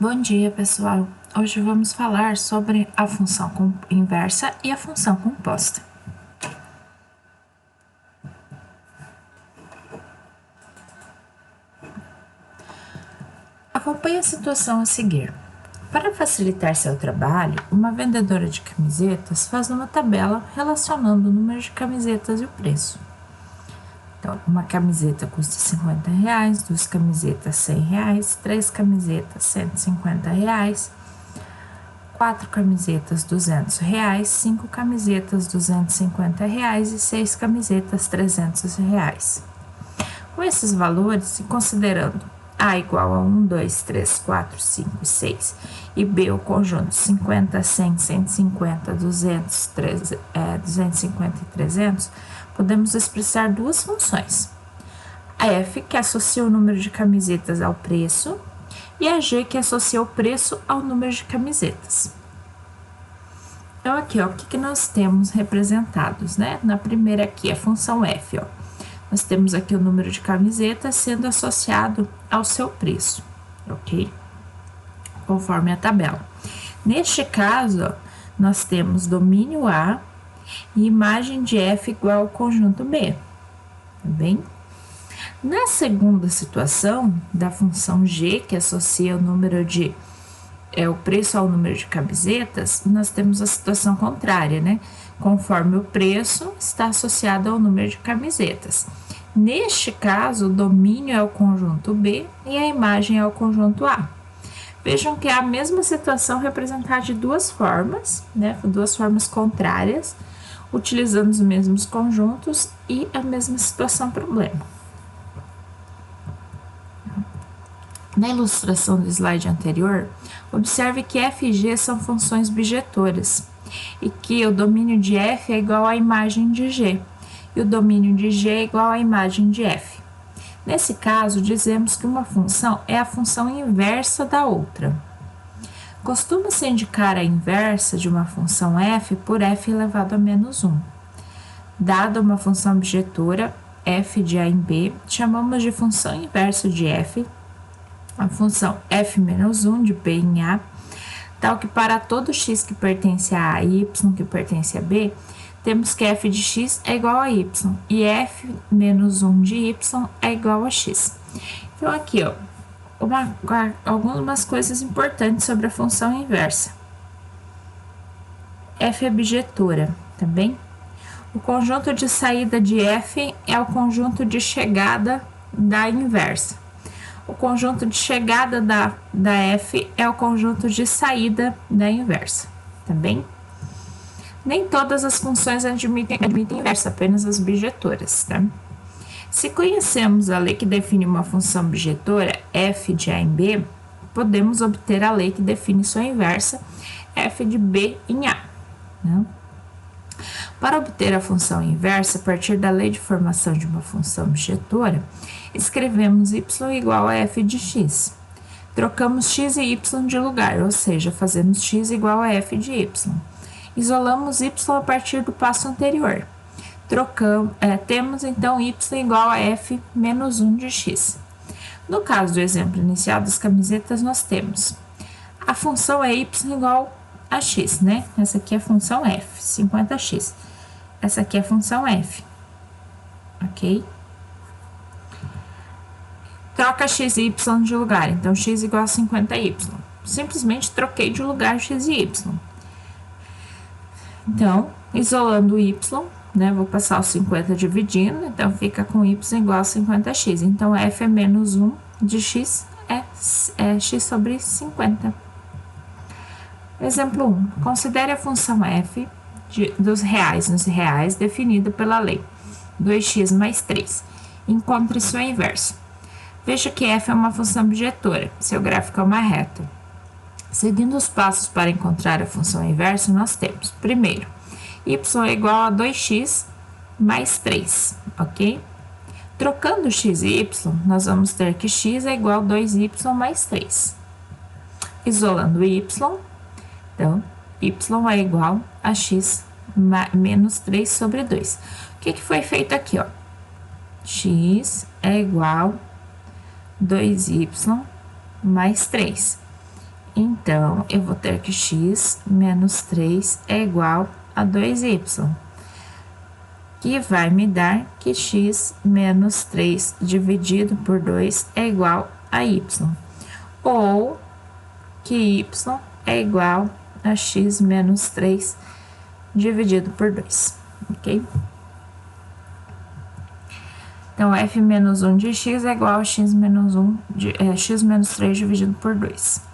Bom dia, pessoal! Hoje vamos falar sobre a função inversa e a função composta. Acompanhe a situação a seguir. Para facilitar seu trabalho, uma vendedora de camisetas faz uma tabela relacionando o número de camisetas e o preço. Então, uma camiseta custa R$50, 2 camisetas R$100, 3 camisetas R$150, 4 camisetas R$200, 5 camisetas R$250 e 6 camisetas R$300. Com esses valores, e considerando A igual a 1, 2, 3, 4, 5 e 6 e B o conjunto 50, 100, 150, 200, 250 e 300, podemos expressar duas funções. A F, que associa o número de camisetas ao preço, e a G, que associa o preço ao número de camisetas. Então, aqui, ó, o que nós temos representados, né? Na primeira aqui, a função F, ó. Nós temos aqui o número de camisetas sendo associado ao seu preço, ok? Conforme a tabela. Neste caso, ó, nós temos domínio A e imagem de F igual ao conjunto B, tá bem? Na segunda situação, da função G, que associa o número de o preço ao número de camisetas, nós temos a situação contrária, né? Conforme o preço está associado ao número de camisetas. Neste caso, o domínio é o conjunto B e a imagem é o conjunto A. Vejam que é a mesma situação representada de duas formas, né? Duas formas contrárias, utilizando os mesmos conjuntos e a mesma situação problema. Na ilustração do slide anterior, observe que F e G são funções bijetoras e que o domínio de F é igual à imagem de G e o domínio de G é igual à imagem de F. Nesse caso, dizemos que uma função é a função inversa da outra. Costuma-se indicar a inversa de uma função f por f elevado a menos 1. Dada uma função bijetora, f de a em b, chamamos de função inversa de f, a função f menos 1 de b em a, tal que para todo x que pertence a A e y que pertence a B, temos que f de x é igual a y e f menos 1 de y é igual a x. Então, aqui, ó, algumas coisas importantes sobre a função inversa. F é bijetora, tá bem? O conjunto de saída de f é o conjunto de chegada da inversa. O conjunto de chegada da f é o conjunto de saída da inversa, tá bem? Nem todas as funções admitem inversa, apenas as bijetoras, tá? Se conhecemos a lei que define uma função bijetora, f de a em b, podemos obter a lei que define sua inversa, f de b em a, né? Para obter a função inversa, a partir da lei de formação de uma função bijetora, escrevemos y igual a f de x. Trocamos x e y de lugar, ou seja, fazemos x igual a f de y. Isolamos y a partir do passo anterior. Temos então y igual a f menos 1 de x. No caso do exemplo inicial das camisetas, nós temos a função é y igual a x, né? Essa aqui é a função f, 50x. Essa aqui é a função f, ok? Troca x e y de lugar, então x igual a 50y. Simplesmente troquei de lugar x e y. Então, isolando o y, né, vou passar o 50 dividindo, então fica com y igual a 50x. Então, f é menos 1 de x, é x sobre 50. Exemplo 1. Considere a função f nos reais, definida pela lei 2x mais 3. Encontre sua inversa. Veja que f é uma função bijetora, seu gráfico é uma reta. Seguindo os passos para encontrar a função inversa, nós temos, primeiro, y é igual a 2x mais 3, ok? Trocando x e y, nós vamos ter que x é igual a 2y mais 3. Isolando y, então, y é igual a x menos 3 sobre 2. O que foi feito aqui, ó? X é igual a 2y mais 3. Então, eu vou ter que x menos 3 é igual a 2y, que vai me dar que x menos 3 dividido por 2 é igual a y, ou que y é igual a x menos 3 dividido por 2, ok? Então, f menos 1 de x é igual a x menos 3 dividido por 2.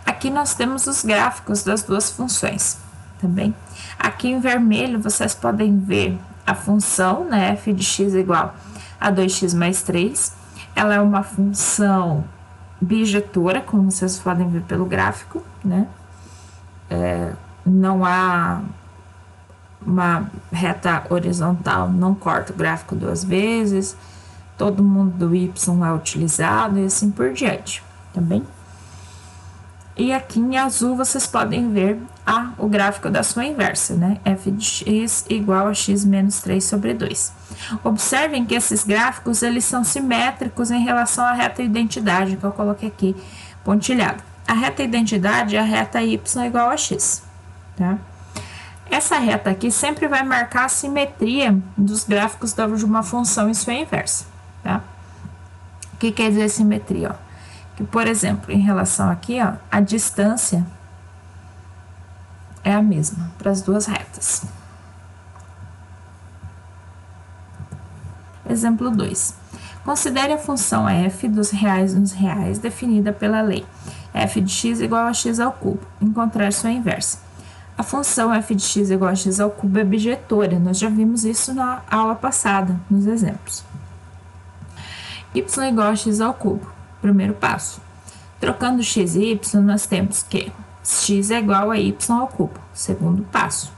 Aqui nós temos os gráficos das duas funções, tá bem? Aqui em vermelho vocês podem ver a função, né, f de x igual a 2x mais 3. Ela é uma função bijetora, como vocês podem ver pelo gráfico, né? Não há uma reta horizontal, não corta o gráfico duas vezes, todo mundo do y é utilizado e assim por diante, tá bem? E aqui em azul vocês podem ver o gráfico da sua inversa, né? f de x igual a x menos 3 sobre 2. Observem que esses gráficos, eles são simétricos em relação à reta identidade, que eu coloquei aqui pontilhado. A reta identidade é a reta y igual a x, tá? Essa reta aqui sempre vai marcar a simetria dos gráficos de uma função e sua inversa, tá? O que quer dizer simetria, ó? Que, por exemplo, em relação aqui, ó, a distância é a mesma para as duas retas. Exemplo 2. Considere a função f dos reais nos reais definida pela lei f de x igual a x ao cubo. Encontrar sua inversa. A função f de x igual a x ao cubo é bijetora. Nós já vimos isso na aula passada, nos exemplos. Y igual a x ao cubo. Primeiro passo. Trocando x e y, nós temos que x é igual a y ao cubo. Segundo passo.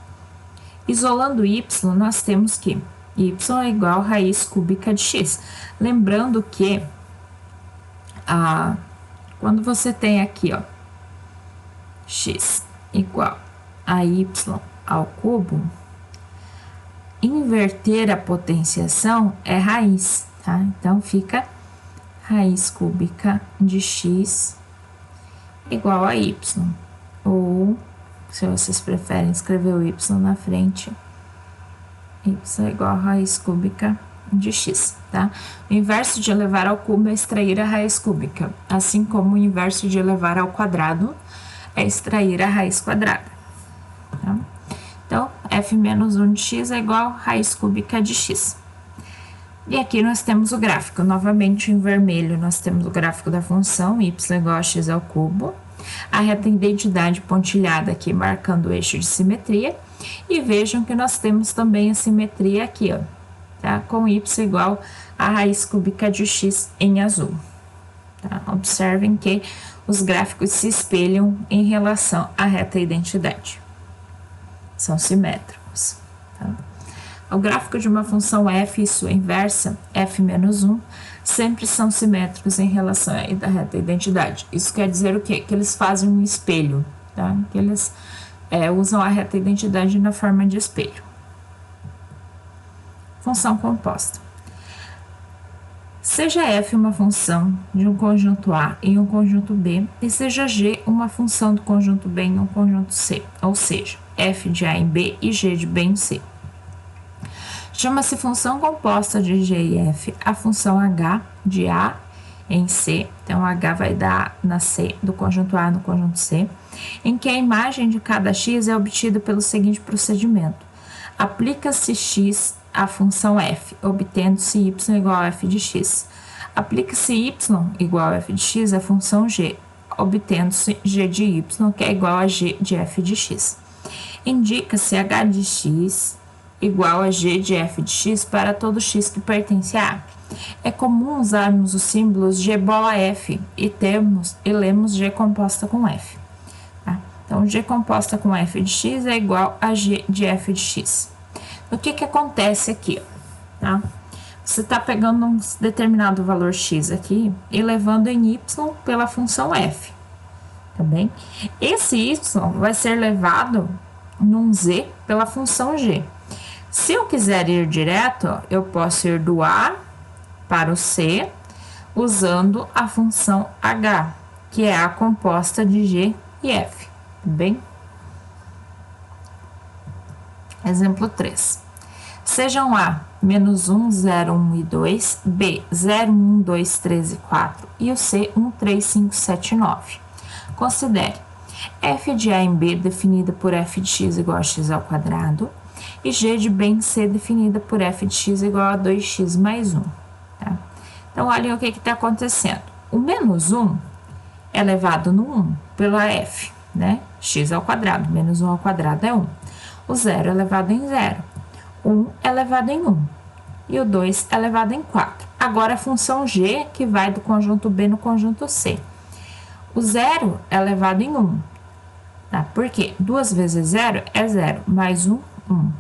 Isolando y, nós temos que y é igual a raiz cúbica de x. Lembrando que quando você tem aqui, ó, x igual a y ao cubo, inverter a potenciação é raiz, tá? Então, fica raiz cúbica de x igual a y. Ou, se vocês preferem escrever o y na frente, y é igual a raiz cúbica de x, tá? O inverso de elevar ao cubo é extrair a raiz cúbica, assim como o inverso de elevar ao quadrado é extrair a raiz quadrada. Tá? Então, f menos 1 de x é igual a raiz cúbica de x. E aqui nós temos o gráfico. Novamente, em vermelho, nós temos o gráfico da função y igual a x ao cubo. A reta identidade pontilhada aqui, marcando o eixo de simetria. E vejam que nós temos também a simetria aqui, ó, tá? Com y igual a raiz cúbica de x em azul. Tá? Observem que os gráficos se espelham em relação à reta identidade. São simétricos, tá? O gráfico de uma função f e sua inversa, f menos 1, sempre são simétricos em relação à reta identidade. Isso quer dizer o quê? Que eles fazem um espelho, tá? Que eles usam a reta identidade na forma de espelho. Função composta. Seja f uma função de um conjunto A em um conjunto B, e seja g uma função do conjunto B em um conjunto C, ou seja, f de A em B e g de B em C. Chama-se função composta de g e f a função h de A em C, então h vai dar na C, do conjunto A no conjunto C, em que a imagem de cada x é obtida pelo seguinte procedimento. Aplica-se x à função f, obtendo-se y igual a f de x. Aplica-se y igual a f de x à função g, obtendo-se g de y, que é igual a g de f de x. Indica-se h de x igual a g de f de x para todo x que pertence a A. É comum usarmos os símbolos g bola f e lemos g composta com f. Tá? Então, g composta com f de x é igual a g de f de x. O que acontece aqui? Tá? Você está pegando um determinado valor x aqui e levando em y pela função f. Tá bem? Esse y vai ser levado num z pela função g. Se eu quiser ir direto, ó, eu posso ir do A para o C usando a função h, que é a composta de G e F, bem? Exemplo 3. Sejam A, menos 1, 0, 1 e 2, B, 0, 1, 2, 3 e 4 e o C, 1, 3, 5, 7 e 9. Considere f de A em B definida por f de x igual a x ao quadrado e g de B em C definida por f de x igual a 2x mais 1. Tá? Então, olhem o que está acontecendo. O menos 1 é elevado no 1 pela f, né? X ao quadrado, menos 1 ao quadrado é 1. O 0 é elevado em 0. 1 é elevado em 1. E o 2 é elevado em 4. Agora, a função g, que vai do conjunto B no conjunto C. O 0 é elevado em 1. Tá? Por quê? 2 vezes 0 é 0, mais 1, 1.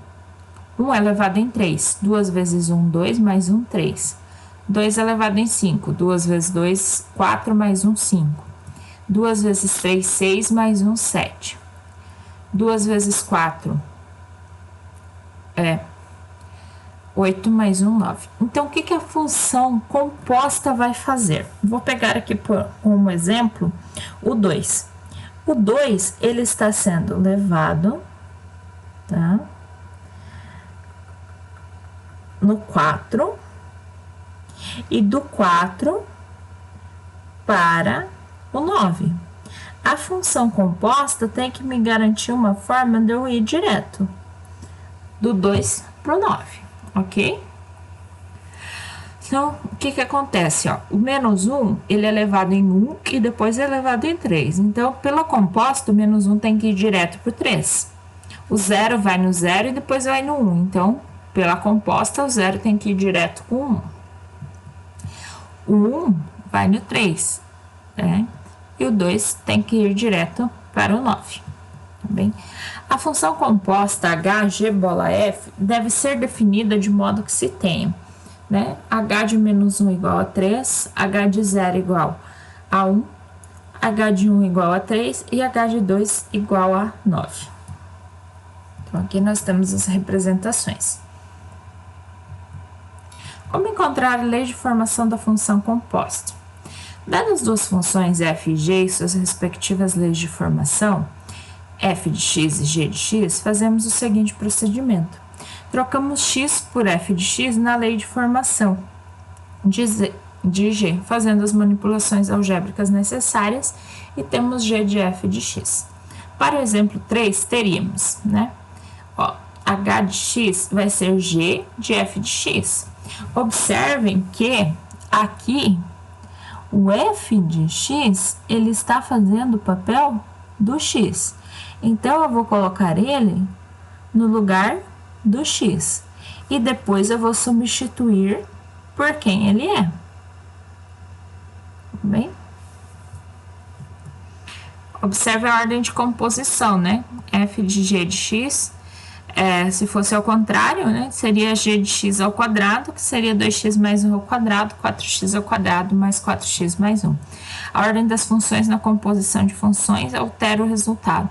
1 é elevado em 3. 2 vezes 1, 2, mais 1, 3. 2 é elevado em 5. 2 vezes 2, 4, mais 1, 5. 2 vezes 3, 6, mais 1, 7. 2 vezes 4 é 8 mais 1, 9. Então, o que a função composta vai fazer? Vou pegar aqui como exemplo o 2. O 2, ele está sendo levado, tá? No 4. E do 4 para o 9. A função composta tem que me garantir uma forma de eu ir direto do 2 para o 9, ok? Então, o que acontece? Ó? O menos 1, ele é elevado em 1 e depois é elevado em 3. Então, pela composta, o menos 1 tem que ir direto para o 3. O 0 vai no 0 e depois vai no 1. Então, pela composta, o 0 tem que ir direto com o 1. O 1 vai no 3, né? E o 2 tem que ir direto para o 9, tá bem? A função composta h, g, bola f deve ser definida de modo que se tenha, né? H de menos 1 igual a 3, H de 0 igual a 1, H de 1 igual a 3 e H de 2 igual a 9. Então, aqui nós temos as representações. Como encontrar a lei de formação da função composta? Dadas as duas funções f e g e suas respectivas leis de formação, f de x e g de x, fazemos o seguinte procedimento. Trocamos x por f de x na lei de formação de g, fazendo as manipulações algébricas necessárias e temos g de f de x. Para o exemplo 3, teríamos, né? Ó, h de x vai ser g de f de x. Observem que aqui o f de x, ele está fazendo o papel do x. Então, eu vou colocar ele no lugar do x. E depois eu vou substituir por quem ele é. Tudo bem? Observe a ordem de composição, né? f de g de x, se fosse ao contrário, né? Seria g de x ao quadrado, que seria 2x mais 1 ao quadrado, 4x ao quadrado mais 4x mais 1. A ordem das funções na composição de funções altera o resultado.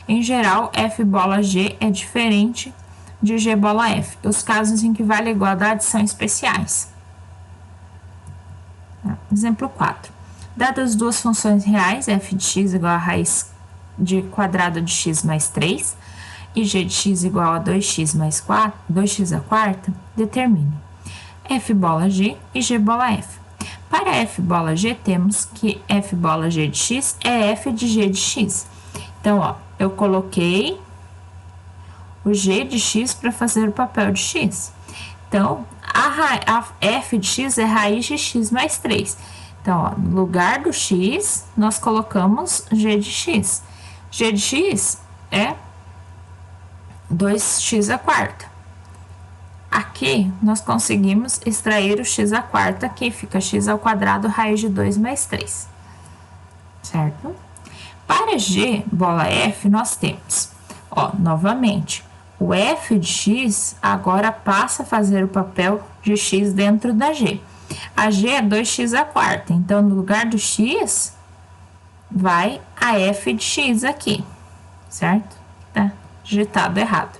Em geral, f bola g é diferente de g bola f. Os casos em que vale a igualdade são especiais. Exemplo 4. Dadas duas funções reais, f de x igual a raiz de quadrado de x mais 3 e g de x igual a 2x mais 4, 2x à quarta, determine f bola g e g bola f. Para f bola g, temos que f bola g de x é f de g de x. Então, ó, eu coloquei o g de x para fazer o papel de x. Então, a f de x é raiz de x mais 3. Então, ó, no lugar do x, nós colocamos g de x. G de x é 2x à quarta. Aqui, nós conseguimos extrair o x à quarta, que fica x ao quadrado raiz de 2 mais 3. Certo? Para g bola f, nós temos, ó, novamente, o f de x agora passa a fazer o papel de x dentro da g. A g é 2x à quarta, então no lugar do x, vai a f de x aqui, certo? Tá digitado errado.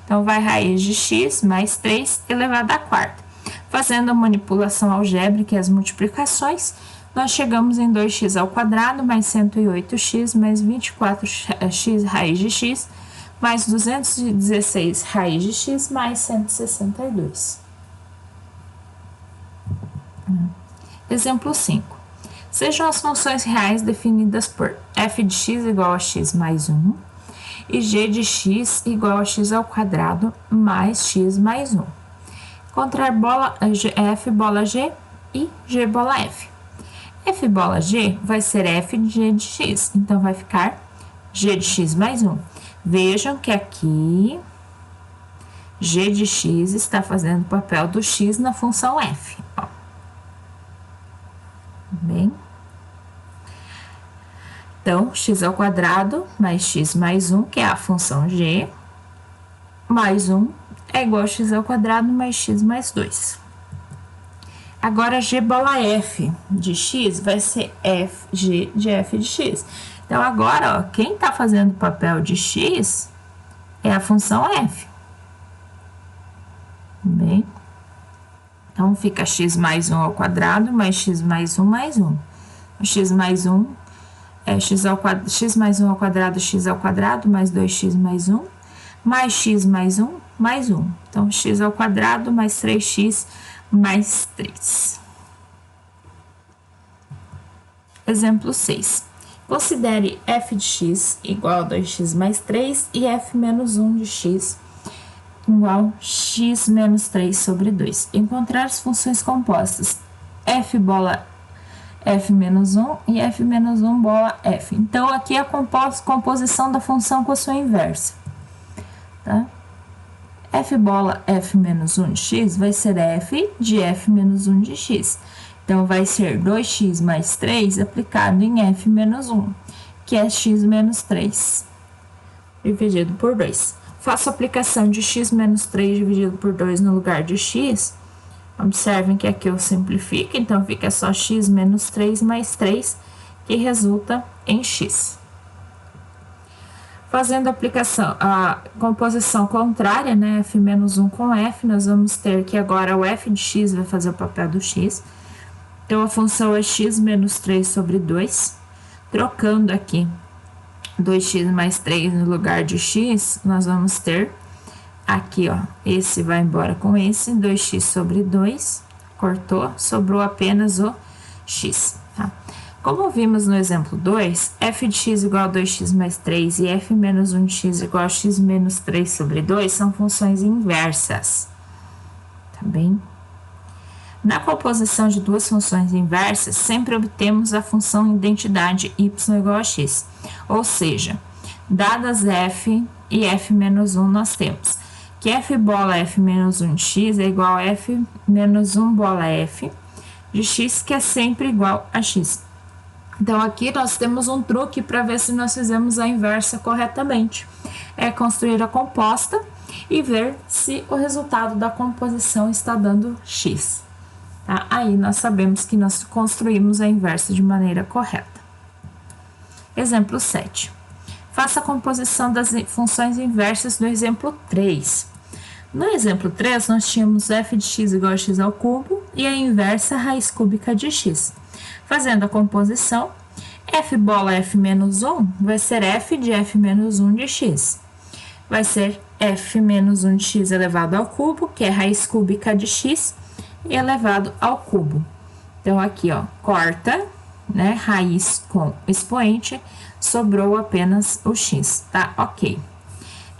Então, vai raiz de x mais 3 elevado à quarta. Fazendo a manipulação algébrica e as multiplicações, nós chegamos em 2x² mais 108x mais 24x raiz de x mais 216 raiz de x mais 162. Exemplo 5. Sejam as funções reais definidas por f de x igual a x mais 1 e g de x igual a x² mais x mais 1. Encontrar f bola g e g bola f. F bola g vai ser f de g de x, então vai ficar g de x mais 1. Vejam que aqui g de x está fazendo o papel do x na função f. Ó. Bem? Então, x² mais x mais 1, que é a função g, mais 1 é igual a x² mais x mais 2. Agora, g bola f de x vai ser g de f de x. Então, agora, ó, quem está fazendo o papel de x é a função f. Bem? Então, fica x mais 1 ao quadrado mais x mais 1 mais 1. O x mais 1 é x mais 1 ao quadrado, x ao quadrado, mais 2x mais 1, mais x mais 1, mais 1. Então, x ao quadrado mais 3x mais 3. Exemplo 6. Considere f de x igual a 2x mais 3 e f menos 1 de x igual a x menos 3 sobre 2. Encontrar as funções compostas f bola f menos 1 e f menos 1 bola f. Então, aqui é a composição da função com a sua inversa. Tá? F bola f menos 1 de x vai ser f de f menos 1 de x. Então, vai ser 2x mais 3 aplicado em f menos 1, que é x menos 3, dividido por 2. Faço a aplicação de x menos 3 dividido por 2 no lugar de x. Observem que aqui eu simplifico, então fica só x menos 3 mais 3, que resulta em x. Fazendo a aplicação, a composição contrária, né, f menos 1 com f, nós vamos ter que agora o f de x vai fazer o papel do x. Então, a função é x menos 3 sobre 2. Trocando aqui 2x mais 3 no lugar de x, nós vamos ter aqui, ó, esse vai embora com esse, 2x sobre 2, cortou, sobrou apenas o x, tá? Como vimos no exemplo 2, f de x igual a 2x mais 3 e f menos 1 de x igual a x menos 3 sobre 2 são funções inversas, tá bem? Na composição de duas funções inversas, sempre obtemos a função identidade y igual a x, ou seja, dadas f e f menos 1, nós temos que f bola f menos 1 de x é igual a f menos 1 bola f de x, que é sempre igual a x. Então, aqui nós temos um truque para ver se nós fizemos a inversa corretamente. É construir a composta e ver se o resultado da composição está dando x. Tá? Aí, nós sabemos que nós construímos a inversa de maneira correta. Exemplo 7. Faça a composição das funções inversas do exemplo 3. No exemplo 3, nós tínhamos f de x igual a x ao cubo e a inversa raiz cúbica de x. Fazendo a composição, f bola f menos 1 vai ser f de f menos 1 de x. Vai ser f menos 1 de x elevado ao cubo, que é raiz cúbica de x, elevado ao cubo. Então, aqui, ó, corta, né, raiz com expoente, sobrou apenas o x, tá? Ok.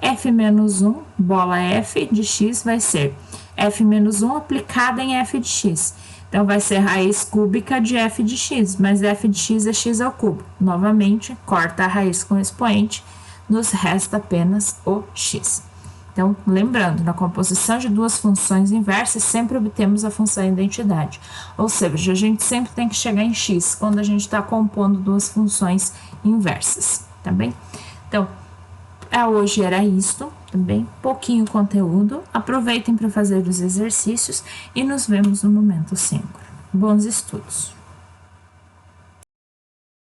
F menos 1, bola f de x, vai ser f menos 1 aplicada em f de x. Então, vai ser raiz cúbica de f de x, mas f de x é x ao cubo. Novamente, corta a raiz com expoente, nos resta apenas o x. Então, lembrando, na composição de duas funções inversas, sempre obtemos a função identidade. Ou seja, a gente sempre tem que chegar em x quando a gente está compondo duas funções inversas, tá bem? Então, hoje era isto, também, pouquinho conteúdo. Aproveitem para fazer os exercícios e nos vemos no momento 5. Bons estudos!